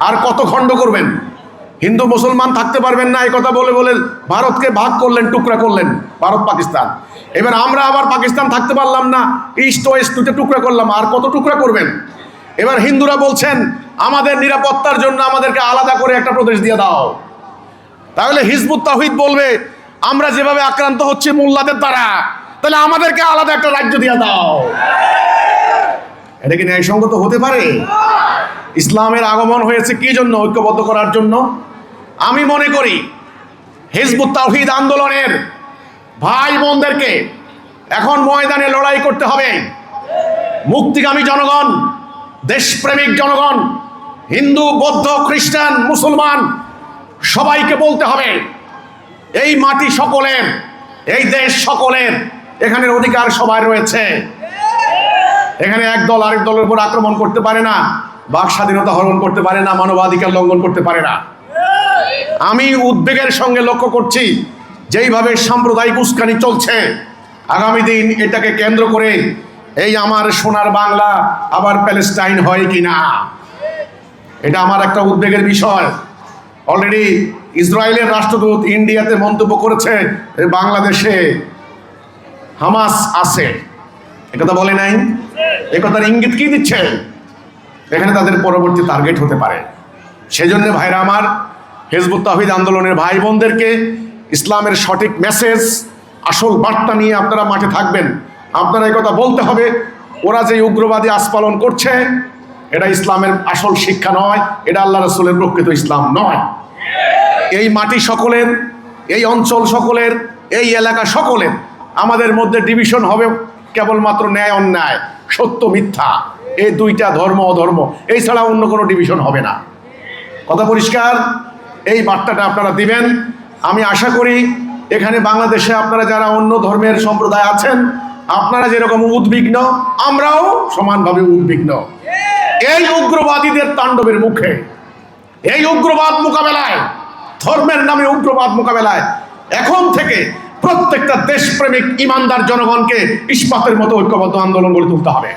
আর কত খণ্ড করবেন? হিন্দু মুসলমান থাকতে পারবেন না এই কথা বলে বলে ভারতকে ভাগ করলেন, টুকরা করলেন, ভারত পাকিস্তান। এবার আমরা আবার পাকিস্তান থাকতে পারলাম না, ইস্ট ওয়েস্ট দুটো টুকরা করলাম, আর কত টুকরা করবেন? এবার হিন্দুরা বলছেন আমাদের নিরাপত্তার জন্য আমাদেরকে আলাদা করে একটা প্রদেশ দিয়ে দাও। তাহলে হিজবুত তাওহীদ বলবে আমরা যেভাবে আক্রান্ত হচ্ছে মোল্লাদের দ্বারা, তাহলে আমাদেরকে আলাদা একটা রাজ্য দিয়ে দাও। এটা কি ন্যায়সঙ্গত হতে পারে? ইসলামের আগমন হয়েছে কি জন্য? ঐক্যবদ্ধ করার জন্য। আমি মনে করি হিজবুত তাওহীদ আন্দোলনের ভাই বোনদেরকে এখন ময়দানে লড়াই করতে হবে। মুক্তিগামী জনগণ, দেশপ্রেমিক জনগণ, হিন্দু, বৌদ্ধ, খ্রিস্টান, মুসলমান সবাইকে বলতে হবে এই মাটি সকলের, এই দেশ সকলের, এখানের অধিকার সবার রয়েছে। এখানে এক দল আরেক দলের উপর আক্রমণ করতে পারে না, বাক স্বাধীনতা হরণ করতে পারে না, মানবাধিকার লঙ্ঘন করতে পারে না। আমি উদ্বেগের সঙ্গে লক্ষ্য করছি যেইভাবে সাম্প্রদায়িক উস্কানি চলছে, আগামী দিন এটাকে কেন্দ্র করে এই আমার সোনার বাংলা আবার প্যালেস্টাইন হয় কিনা, এটা আমার একটা উদ্বেগের বিষয়। অলরেডি ইসরায়েলের রাষ্ট্রদূত ইন্ডিয়াতে মন্তব্য করেছে বাংলাদেশে হামাস আছে, একথা বলে নাই। একথার ইঙ্গিত কি দিচ্ছে? এখানে তাদের পরবর্তী টার্গেট হতে পারে। সেজন্য ভাইরা আমার, হিজবুত তাওহীদ আন্দোলনের ভাই বোনদেরকে ইসলামের সঠিক মেসেজ, আসল বার্তা নিয়ে আপনারা মাঠে থাকবেন। আপনারা এই কথা বলতে হবে ওরা যে উগ্রবাদী আস্ফালন করছে এটা ইসলামের আসল শিক্ষা নয়, এটা আল্লাহ রাসূলের প্রকৃত ইসলাম নয়। এই মাটি সকলের, এই অঞ্চল সকলের, এই এলাকা সকলের। আমাদের মধ্যে ডিভিশন হবে কেবলমাত্র ন্যায় অন্যায়, সত্য মিথ্যা, এই দুইটা, ধর্ম অধর্ম, এই ছাড়া অন্য কোনো ডিভিশন হবে না। কথা পরিষ্কার? এই বার্তাটা আপনারা দিবেন। আমি আশা করি এখানে বাংলাদেশে আপনারা যারা অন্য ধর্মের সম্প্রদায় আছেন, আপনারা যেরকম উদ্বিগ্ন, আমরাও সমানভাবে উদ্বিগ্ন। এই উগ্রবাদীদের তাণ্ডবের মুখে, এই উগ্রবাদ মোকাবেলায়, ধর্মের নামে উগ্রবাদ মোকাবেলায় এখন থেকে প্রত্যেকটা দেশপ্রেমিক ইমানদার জনগণকে ইস্পাতের মতো ঐক্যবদ্ধ আন্দোলন গড়ে তুলতে হবে।